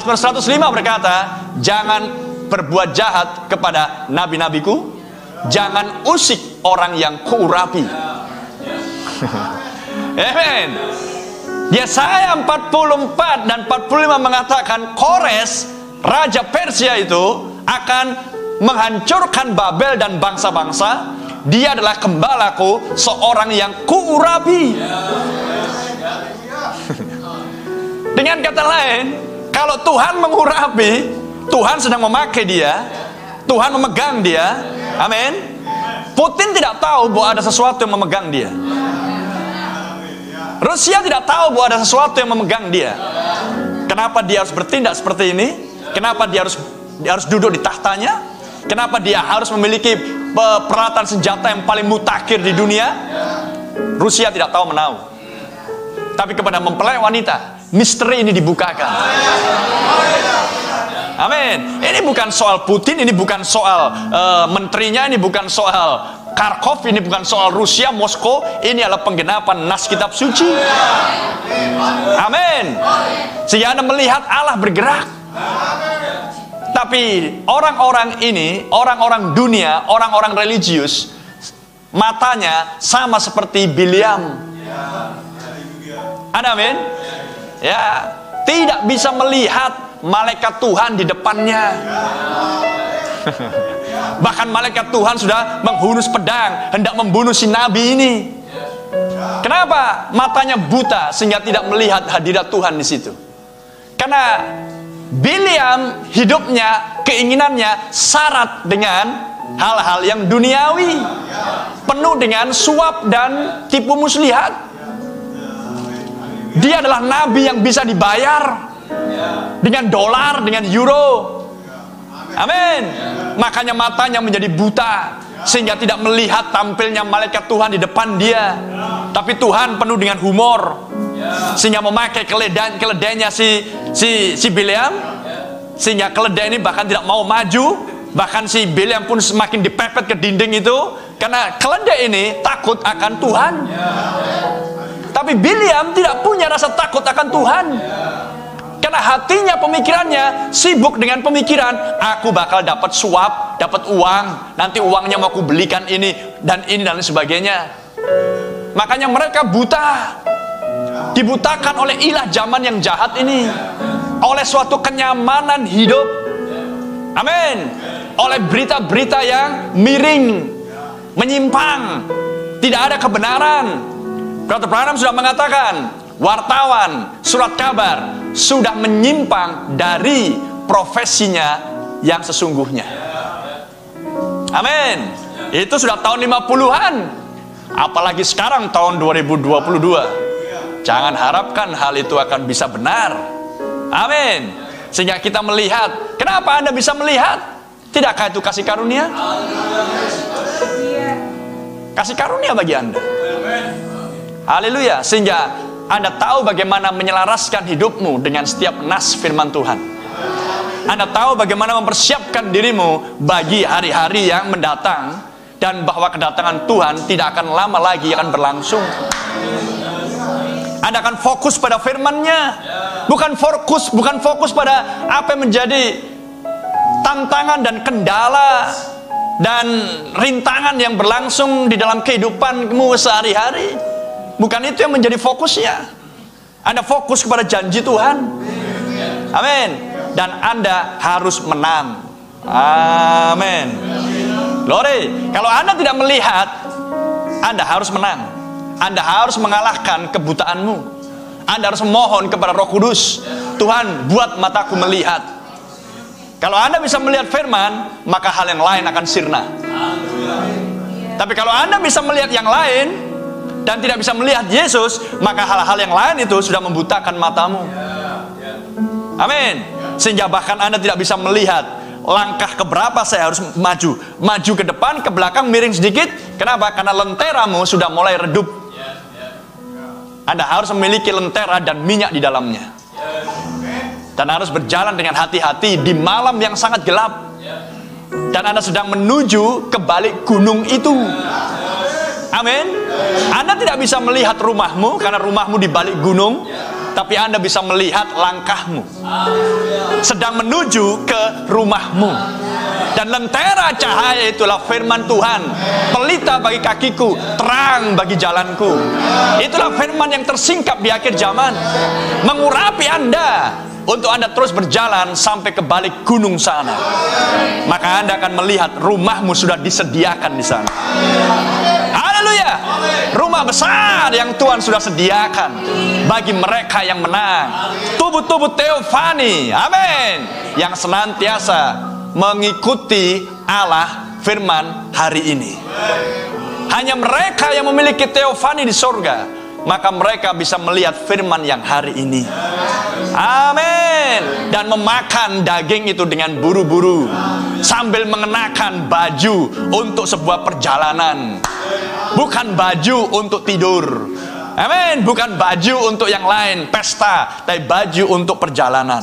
Mazmur 105 berkata, jangan berbuat jahat kepada nabi-nabiku, jangan usik orang yang kuurapi. Amen. Yesaya 44 dan 45 mengatakan Kores, raja Persia itu akan menghancurkan Babel dan bangsa-bangsa. Dia adalah gembalaku, seorang yang kuurapi. Dengan kata lain, kalau Tuhan mengurapi, Tuhan sedang memakai dia, Tuhan memegang dia. Amin. Putin tidak tahu bahwa ada sesuatu yang memegang dia. Rusia tidak tahu bahwa ada sesuatu yang memegang dia. Kenapa dia harus bertindak seperti ini? Kenapa dia harus duduk di tahtanya? Kenapa dia harus memiliki peralatan senjata yang paling mutakhir di dunia? Rusia tidak tahu menahu. Tapi kepada mempelai wanita, misteri ini dibukakan. Amin. Ini bukan soal Putin, ini bukan soal menterinya, ini bukan soal Kharkov, ini bukan soal Rusia, Moskow. Ini adalah penggenapan nas kitab suci. Amin. Sehingga Anda melihat Allah bergerak. Tapi orang-orang ini, orang-orang dunia, orang-orang religius, matanya sama seperti Biliam. Amin. Ya, tidak bisa melihat malaikat Tuhan di depannya. Bahkan malaikat Tuhan sudah menghunus pedang, hendak membunuh si nabi ini. Kenapa? Matanya buta sehingga tidak melihat hadirat Tuhan di situ. Karena Biliam hidupnya, keinginannya syarat dengan hal-hal yang duniawi, penuh dengan suap dan tipu muslihat. Dia adalah nabi yang bisa dibayar dengan dolar, dengan euro. Amin. Makanya matanya menjadi buta sehingga tidak melihat tampilnya malaikat Tuhan di depan dia. Tapi Tuhan penuh dengan humor sehingga memakai keledainya si Biliam, sehingga keledai ini bahkan tidak mau maju. Bahkan si Biliam pun semakin dipepet ke dinding itu karena keledai ini takut akan Tuhan. Tapi Biliam tidak punya rasa takut akan Tuhan. Karena hatinya, pemikirannya sibuk dengan pemikiran, aku bakal dapat suap, dapat uang, nanti uangnya mau aku belikan ini dan sebagainya. Makanya mereka buta, dibutakan oleh ilah zaman yang jahat ini, oleh suatu kenyamanan hidup. Amin. Oleh berita-berita yang miring, menyimpang, tidak ada kebenaran. Dr. Branham sudah mengatakan, wartawan, surat kabar sudah menyimpang dari profesinya yang sesungguhnya. Amin. Itu sudah tahun 50-an. Apalagi sekarang tahun 2022. Jangan harapkan hal itu akan bisa benar. Amin. Sehingga kita melihat. Kenapa Anda bisa melihat? Tidakkah itu kasih karunia? Kasih karunia bagi Anda. Haleluya. Sehingga Anda tahu bagaimana menyelaraskan hidupmu dengan setiap nas firman Tuhan. Anda tahu bagaimana mempersiapkan dirimu bagi hari-hari yang mendatang, dan bahwa kedatangan Tuhan tidak akan lama lagi akan berlangsung. Anda akan fokus pada firman-Nya, bukan fokus pada apa yang menjadi tantangan dan kendala dan rintangan yang berlangsung di dalam kehidupanmu sehari-hari. Bukan itu yang menjadi fokusnya. Anda fokus kepada janji Tuhan. Amin. Dan Anda harus menang. Amin. Glory. Kalau Anda tidak melihat, Anda harus menang. Anda harus mengalahkan kebutaanmu. Anda harus memohon kepada Roh Kudus, Tuhan, buat mataku melihat. Kalau Anda bisa melihat firman, maka hal yang lain akan sirna. Tapi kalau Anda bisa melihat yang lain dan tidak bisa melihat Yesus, maka hal-hal yang lain itu sudah membutakan matamu. Amin. Sehingga bahkan Anda tidak bisa melihat langkah keberapa saya harus maju ke depan, ke belakang, miring sedikit. Kenapa? Karena lenteramu sudah mulai redup. Anda harus memiliki lentera dan minyak di dalamnya, dan harus berjalan dengan hati-hati di malam yang sangat gelap. Dan Anda sedang menuju ke balik gunung itu. Amin. Anda tidak bisa melihat rumahmu karena rumahmu di balik gunung, tapi Anda bisa melihat langkahmu. sedang menuju ke rumahmu. Dan lentera cahaya itulah firman Tuhan, pelita bagi kakiku, terang bagi jalanku. Itulah firman yang tersingkap di akhir zaman, mengurapi Anda untuk Anda terus berjalan sampai ke balik gunung sana. Maka Anda akan melihat rumahmu sudah disediakan di sana. Haleluya. Rumah besar yang Tuhan sudah sediakan bagi mereka yang menang. Tubuh-tubuh teofani, amin, yang senantiasa mengikuti Allah firman hari ini. Hanya mereka yang memiliki teofani di sorga, maka mereka bisa melihat firman yang hari ini. Amin. Dan memakan daging itu dengan buru-buru, sambil mengenakan baju untuk sebuah perjalanan. Bukan baju untuk tidur. Amin. Bukan baju untuk yang lain, pesta, tapi baju untuk perjalanan.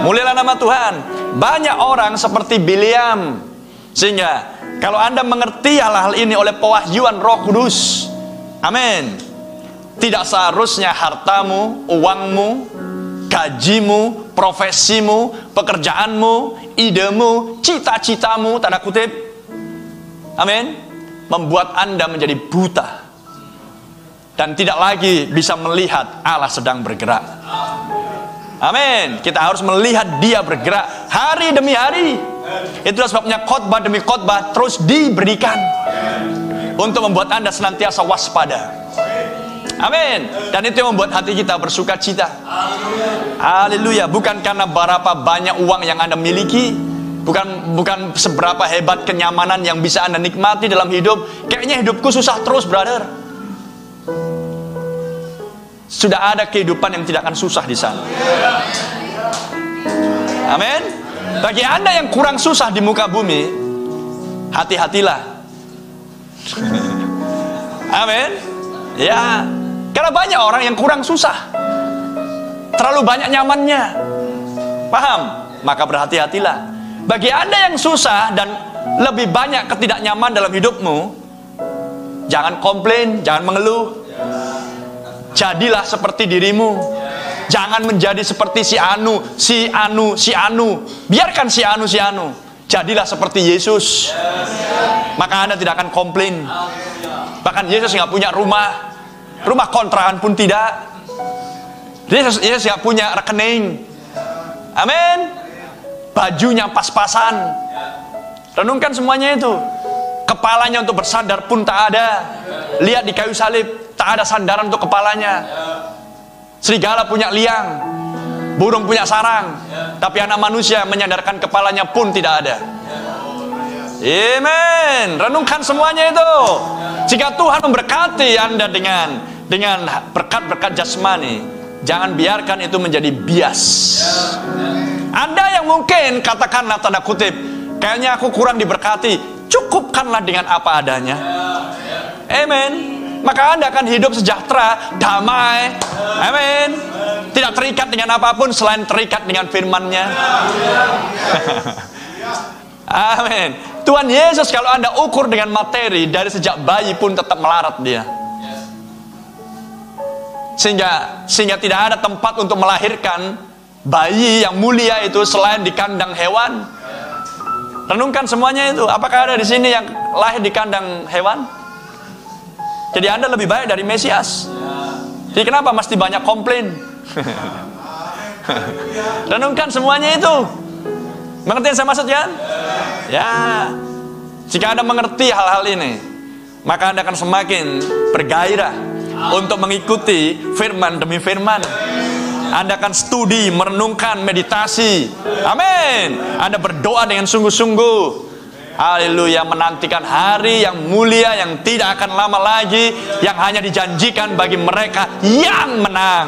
Mulialah nama Tuhan. Banyak orang seperti Bileam. Sehingga kalau Anda mengerti hal-hal ini oleh pewahyuan Roh Kudus, amin, tidak seharusnya hartamu, uangmu, gajimu, profesimu, pekerjaanmu, idemu, cita-citamu, tanda kutip, amin, membuat Anda menjadi buta dan tidak lagi bisa melihat Allah sedang bergerak. Amin. Kita harus melihat Dia bergerak hari demi hari. Itulah sebabnya khotbah demi khotbah terus diberikan untuk membuat Anda senantiasa waspada. Amin. Dan itu yang membuat hati kita bersuka cita. Haleluya. Bukan karena berapa banyak uang yang Anda miliki, bukan seberapa hebat kenyamanan yang bisa Anda nikmati dalam hidup. Kayaknya hidupku susah terus, brother. Sudah ada kehidupan yang tidak akan susah di sana. Amin. Bagi Anda yang kurang susah di muka bumi, hati-hatilah. Amin. Ya, karena banyak orang yang kurang susah, terlalu banyak nyamannya. Paham? Maka berhati-hatilah. Bagi Anda yang susah dan lebih banyak ketidaknyaman dalam hidupmu, jangan komplain, jangan mengeluh. Jadilah seperti dirimu. Jangan menjadi seperti si Anu. Biarkan si Anu. Jadilah seperti Yesus. Maka Anda tidak akan komplain. Bahkan Yesus nggak punya rumah kontrakan pun tidak. Yesus nggak punya rekening. Amin. Bajunya pas-pasan. Renungkan semuanya itu. Kepalanya untuk bersandar pun tak ada. Lihat di kayu salib, tak ada sandaran untuk kepalanya. Serigala punya liang, burung punya sarang, tapi anak manusia menyandarkan kepalanya pun tidak ada. Amin. Renungkan semuanya itu. Jika Tuhan memberkati Anda dengan berkat-berkat jasmani, jangan biarkan itu menjadi bias. Anda yang mungkin katakanlah tanda kutip, kayaknya aku kurang diberkati, cukupkanlah dengan apa adanya. Amin. Maka Anda akan hidup sejahtera, damai. Amin. Tidak terikat dengan apapun selain terikat dengan firman-Nya. Amin. Tuhan Yesus kalau Anda ukur dengan materi, dari sejak bayi pun tetap melarat Dia. Sehingga tidak ada tempat untuk melahirkan bayi yang mulia itu selain di kandang hewan. Renungkan semuanya itu. Apakah ada di sini yang lahir di kandang hewan? Jadi Anda lebih baik dari Mesias. Jadi kenapa mesti banyak komplain? Renungkan semuanya itu. Mengerti yang saya maksud kan? Ya. Jika Anda mengerti hal-hal ini, maka Anda akan semakin bergairah untuk mengikuti firman demi firman. Anda akan studi, merenungkan, meditasi. Amin. Anda berdoa dengan sungguh-sungguh. Haleluya, menantikan hari yang mulia yang tidak akan lama lagi, yang hanya dijanjikan bagi mereka yang menang.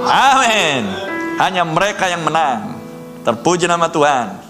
Amin. Hanya mereka yang menang. Terpuji nama Tuhan.